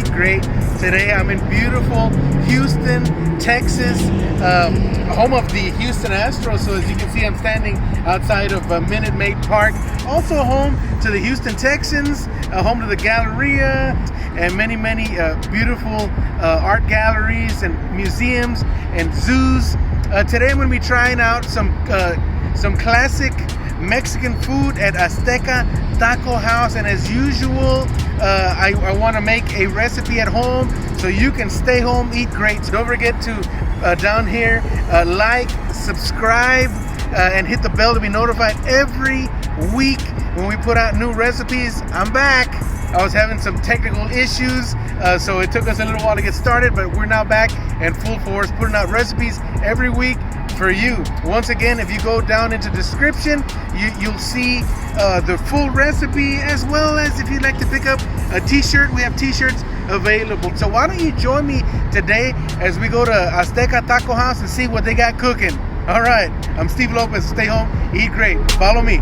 great. Today I'm in beautiful Houston, Texas, home of the Houston Astros. So as you can see, I'm standing outside of Minute Maid Park. Also home to the Houston Texans, home to the Galleria, and many beautiful art galleries and museums and zoos. Today I'm going to be trying out some classic Mexican food at Azteca Taco House, and as usual, I want to make a recipe at home so you can stay home, eat great. So don't forget to down here like, subscribe, and hit the bell to be notified every week when we put out new recipes. I'm back. I was having some technical issues, so it took us a little while to get started, but we're now back in full force, putting out recipes every week for you. Once again, if you go down into description, you'll see the full recipe, as well as if you'd like to pick up a t-shirt, we have t-shirts available. So why don't you join me today as we go to Azteca Taco House and see what they got cooking. All right, I'm Steve Lopez. Stay home, eat great. Follow me.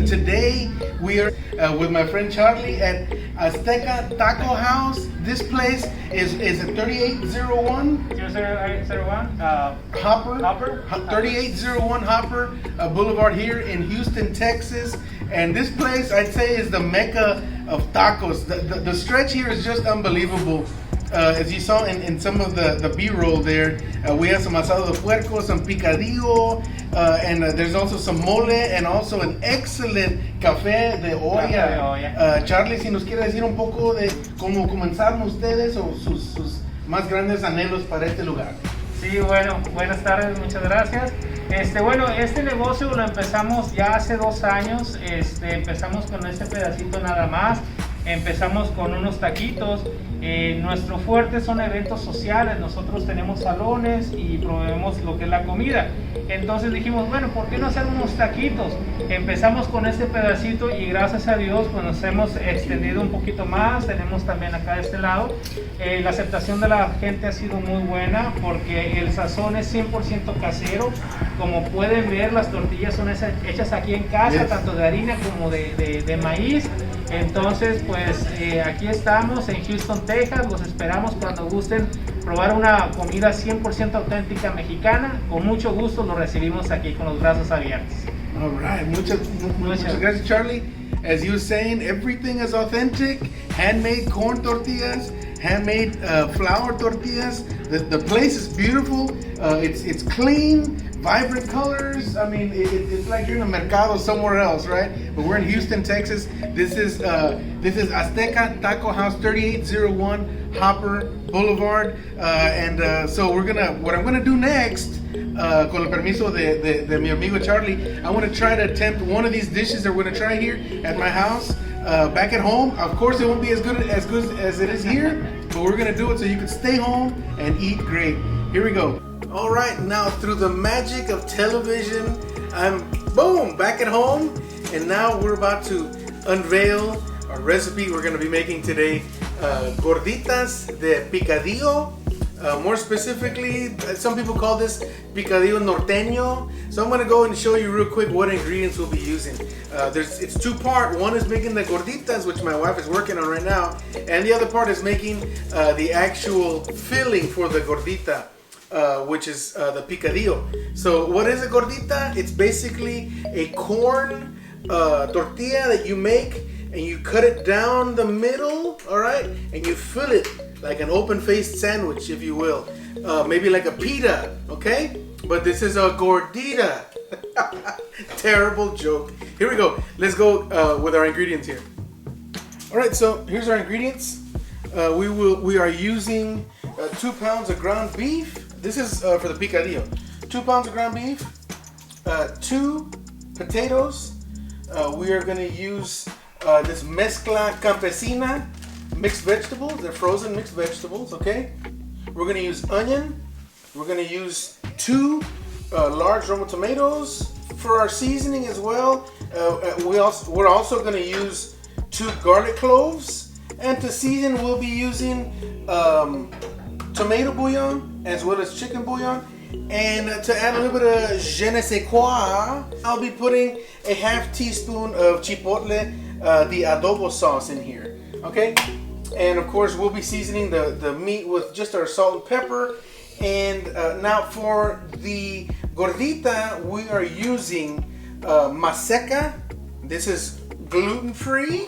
Today we are with my friend Charlie at Azteca Taco House. This place is at 3801 Hopper 3801 Hopper Boulevard here in Houston, Texas. And this place, I'd say, is the mecca of tacos. The stretch here is just unbelievable. As you saw in some of the B-roll there, we have some asado de puerco, some picadillo, and there's also some mole, and also an excellent café de olla. Charlie, si nos quiere decir un poco de cómo comenzaron ustedes o sus más grandes anhelos para este lugar. Sí, bueno, buenas tardes, muchas gracias. Este negocio lo empezamos ya hace 2 años. Empezamos con este pedacito nada más. Empezamos con unos taquitos. Nuestro fuerte son eventos sociales. Nosotros tenemos salones y proveemos lo que es la comida. Entonces dijimos, bueno, ¿por qué no hacer unos taquitos? Empezamos con este pedacito y gracias a Dios pues nos hemos extendido un poquito más. Tenemos también acá de este lado. La aceptación de la gente ha sido muy buena porque el sazón es 100% casero. Como pueden ver, las tortillas son hechas aquí en casa, tanto de harina como de maíz. Entonces, pues aquí estamos en Houston, Texas. Los esperamos cuando gusten probar una comida 100% auténtica mexicana. Con mucho gusto los recibimos aquí con los brazos abiertos. All right, muchas gracias, Charlie. As you were saying, everything is authentic. Handmade corn tortillas, handmade flour tortillas. The place is beautiful. It's clean. Vibrant colors. I mean, it's like you're in a mercado somewhere else, right? But we're in Houston, Texas. This is Azteca Taco House, 3801 Hopper Boulevard. So what I'm gonna do next, con el permiso de mi amigo Charlie, I want to try to attempt one of these dishes that we're gonna try here at my house. Back at home, of course, it won't be as good as it is here, but we're gonna do it so you can stay home and eat great. Here we go. All right, now through the magic of television, I'm back at home, and now we're about to unveil our recipe we're going to be making today. Gorditas de picadillo. More specifically, some people call this picadillo norteño. So I'm going to go and show you real quick what ingredients we'll be using. It's 2-part. One is making the gorditas, which my wife is working on right now, and the other part is making the actual filling for the gordita. Which is the picadillo. So what is a gordita? It's basically a corn tortilla that you make and you cut it down the middle, all right? And you fill it like an open-faced sandwich, if you will. Maybe like a pita, okay? But this is a gordita. Terrible joke. Here we go. Let's go with our ingredients here. All right, so here's our ingredients. We are using 2 pounds of ground beef. This is for the picadillo. 2 pounds of ground beef, 2 potatoes. We are going to use this mezcla campesina mixed vegetables. They're frozen mixed vegetables, okay? We're going to use onion. We're going to use 2 large Roma tomatoes for our seasoning as well. We're also going to use 2 garlic cloves, and to season we'll be using tomato bouillon as well as chicken bouillon. And to add a little bit of je ne sais quoi, I'll be putting a half teaspoon of chipotle, the adobo sauce in here. Okay, and of course we'll be seasoning the meat with just our salt and pepper. And now for the gordita, we are using Maseca. This is gluten-free.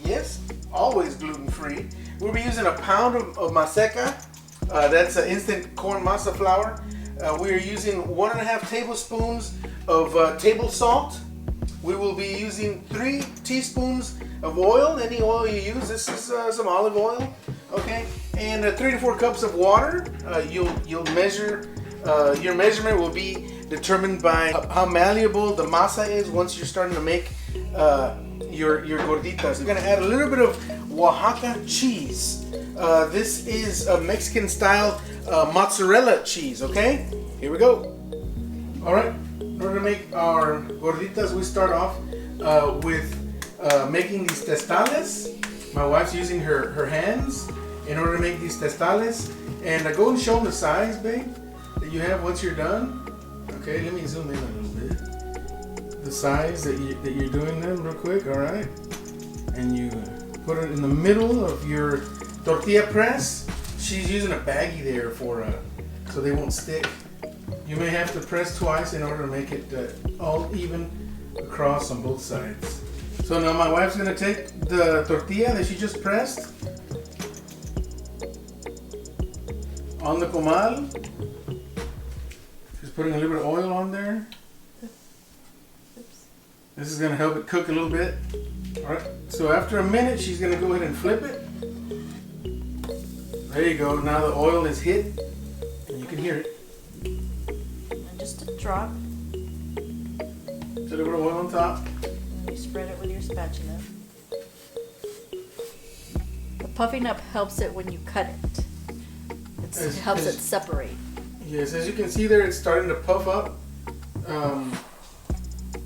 Yes, always gluten-free. We'll be using a pound of Maseca. That's instant corn masa flour. We are using 1.5 tablespoons of table salt. We will be using 3 teaspoons of oil. Any oil you use. This is some olive oil. Okay, and 3 to 4 cups of water. You'll measure. Your measurement will be determined by how malleable the masa is once you're starting to make your gorditas. You're gonna add a little bit of Oaxaca cheese. This is a Mexican style mozzarella cheese. Okay, here we go. All right, in order to make our gorditas, we start off with making these testales. My wife's using her hands in order to make these testales. And go and show them the size, babe, that you have once you're done. Okay, let me zoom in a little bit. The size that you're doing them real quick, all right? And you put it in the middle of your tortilla press. She's using a baggie there so they won't stick. You may have to press twice in order to make it all even across on both sides. So now my wife's gonna take the tortilla that she just pressed on the comal. She's putting a little bit of oil on there. This is gonna help it cook a little bit. All right, so after a minute, she's gonna go ahead and flip it. There you go, now the oil is hit, and you can hear it. And just a drop. Just a little bit of oil on top. And you spread it with your spatula. The puffing up helps it when you cut it. It helps it separate. Yes, as you can see there, it's starting to puff up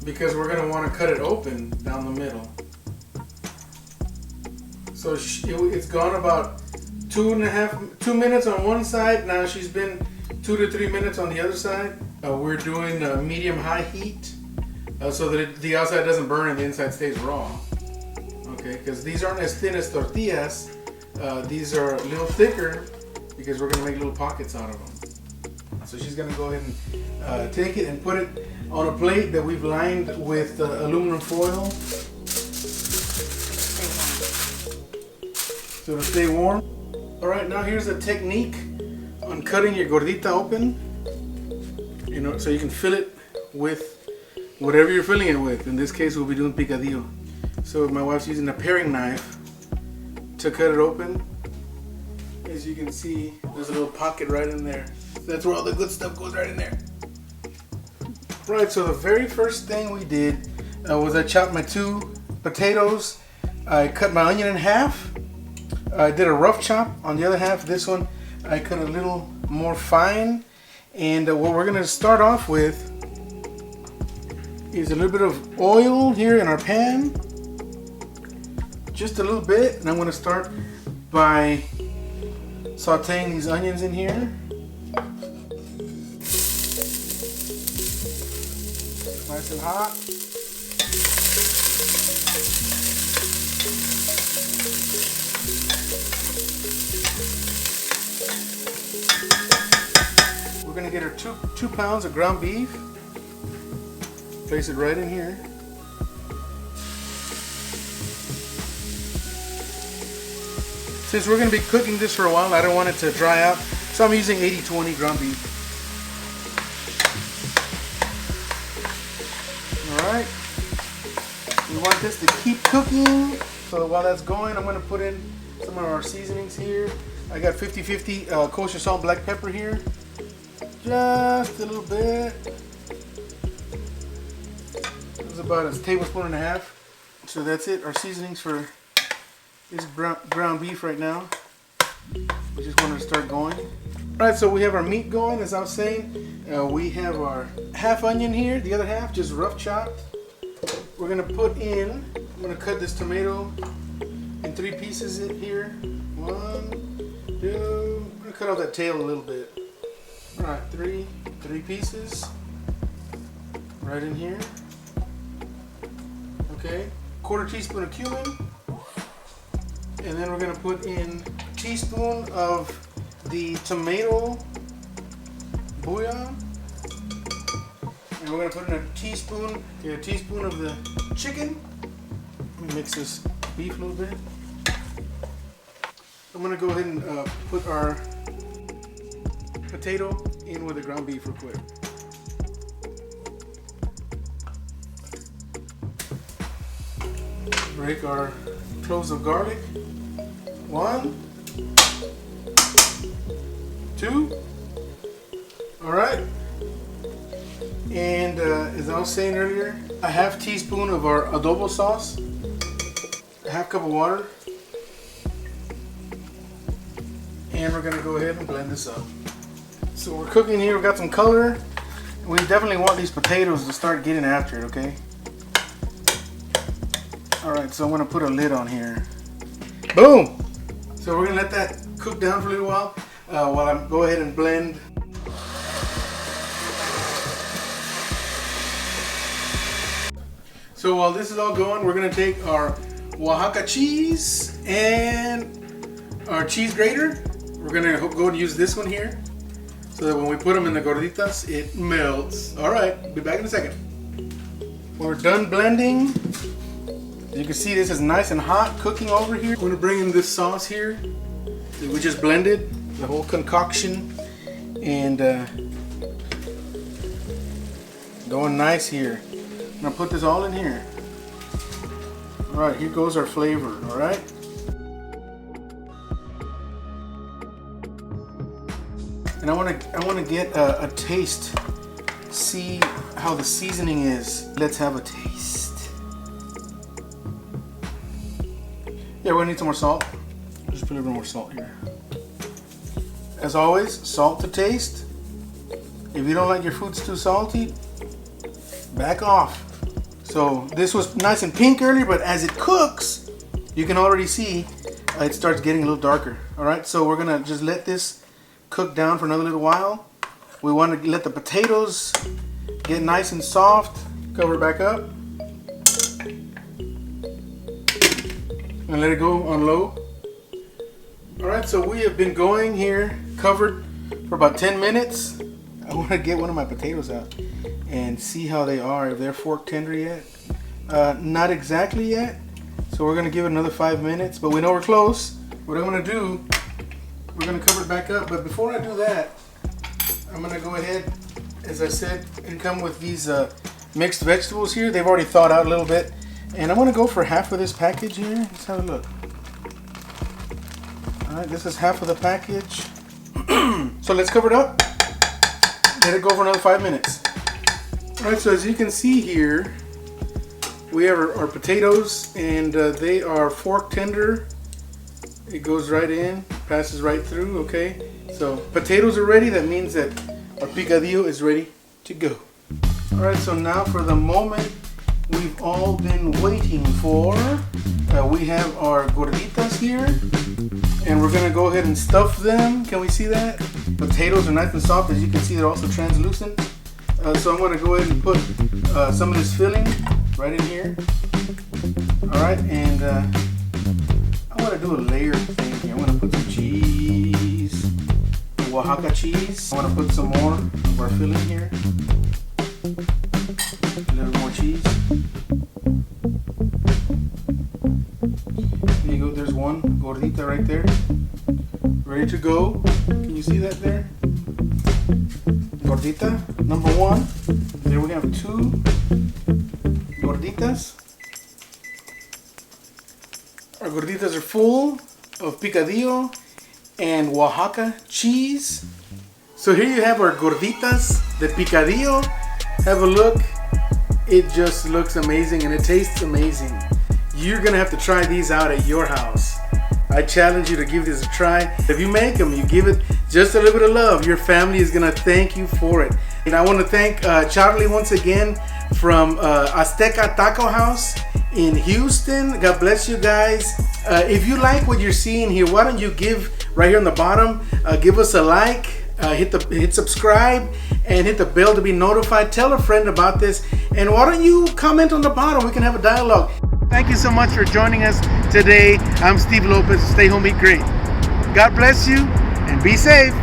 because we're going to want to cut it open down the middle. So it's gone about 2 minutes on one side. Now she's been 2 to 3 minutes on the other side. We're doing medium-high heat so that the outside doesn't burn and the inside stays raw. Okay, because these aren't as thin as tortillas. These are a little thicker because we're going to make little pockets out of them. So she's going to go ahead and take it and put it on a plate that we've lined with aluminum foil so it'll stay warm. All right, now here's a technique on cutting your gordita open. You know, so you can fill it with whatever you're filling it with. In this case, we'll be doing picadillo. So my wife's using a paring knife to cut it open. As you can see, there's a little pocket right in there. That's where all the good stuff goes, right in there. Right, so the very first thing we did was I chopped my 2 potatoes. I cut my onion in half. I did a rough chop on the other half. This one I cut a little more fine. And what we're going to start off with is a little bit of oil here in our pan. Just a little bit. And I'm going to start by sauteing these onions in here. Nice and hot. We're gonna get our two pounds of ground beef. Place it right in here. Since we're gonna be cooking this for a while, I don't want it to dry out, so I'm using 80-20 ground beef. Alright, we want this to keep cooking. So while that's going, I'm going to put in some of our seasonings here. I got 50-50 kosher salt, black pepper here. Just a little bit. It's about a tablespoon and a half. So that's it, our seasonings for this ground beef right now. We just want to start going. Alright, so we have our meat going, as I was saying. We have our half onion here, the other half just rough chopped. We're gonna put in, I'm gonna cut this tomato in 3 pieces in here. 1, 2, I'm gonna cut off that tail a little bit. Alright, 3 pieces right in here. Okay, 1/4 teaspoon of cumin. And then we're gonna put in a teaspoon of the tomato bouillon. And we're gonna put in a teaspoon of the chicken. Let me mix this beef a little bit. I'm gonna go ahead and put our potato in with the ground beef real quick. Break our cloves of garlic. 1, 2. All right. And as I was saying earlier, a half teaspoon of our adobo sauce, a half cup of water, and we're gonna go ahead and blend this up. So we're cooking here, we've got some color. We definitely want these potatoes to start getting after it, okay? All right, so I'm gonna put a lid on here. Boom! So we're gonna let that cook down for a little while I go ahead and blend. So while this is all going, we're gonna take our Oaxaca cheese and our cheese grater. We're gonna go and use this one here so that when we put them in the gorditas, it melts. All right, be back in a second. We're done blending. You can see this is nice and hot cooking over here. I'm gonna bring in this sauce here that we just blended, the whole concoction, and going nice here. I'm gonna put this all in here. All right, here goes our flavor, all right? And I wanna get a taste, see how the seasoning is. Let's have a taste. Yeah, we're gonna need some more salt. Just put a little more salt here. As always, salt to taste. If you don't like your foods too salty, back off. So this was nice and pink earlier, but as it cooks, you can already see it starts getting a little darker. All right, so we're gonna just let this cook down for another little while. We want to let the potatoes get nice and soft. Cover it back up. And let it go on low. All right, so we have been going here covered for about 10 minutes. I want to get one of my potatoes out and see how they are, if they're fork tender yet. Not exactly yet, so we're gonna give it another 5 minutes, but we know we're close. What I'm gonna do, we're gonna cover it back up, but before I do that, I'm gonna go ahead, as I said, and come with these mixed vegetables here. They've already thawed out a little bit. And I'm gonna go for half of this package here. Let's have a look. All right, this is half of the package. So let's cover it up. Let it go for another 5 minutes. All right, so as you can see here, we have our potatoes, and they are fork tender. It goes right in, passes right through, okay? So potatoes are ready. That means that our picadillo is ready to go. All right, so now for the moment we've all been waiting for. We have our gorditas here, and we're gonna go ahead and stuff them. Can we see that? Potatoes are nice and soft. As you can see, they're also translucent. So I'm gonna go ahead and put some of this filling right in here. All right, and I wanna do a layer thing here. I wanna put some cheese, Oaxaca cheese. I wanna put some more of our filling here. A little more cheese. There you go, there's one gordita right there. Ready to go. Can you see that there? Gordita, number 1. There we have 2 gorditas. Our gorditas are full of picadillo and Oaxaca cheese. So here you have our gorditas, the picadillo. Have a look. It just looks amazing and it tastes amazing. You're gonna have to try these out at your house. I challenge you to give this a try. If you make them, you give it just a little bit of love. Your family is gonna thank you for it. And I want to thank Charlie once again from Azteca Taco House in Houston. God bless you guys. If you like what you're seeing here, why don't you give right here on the bottom, give us a like, hit subscribe, and hit the bell to be notified. Tell a friend about this, and why don't you comment on the bottom? We can have a dialogue. Thank you so much for joining us today. I'm Steve Lopez. Stay home, eat great. God bless you, and be safe.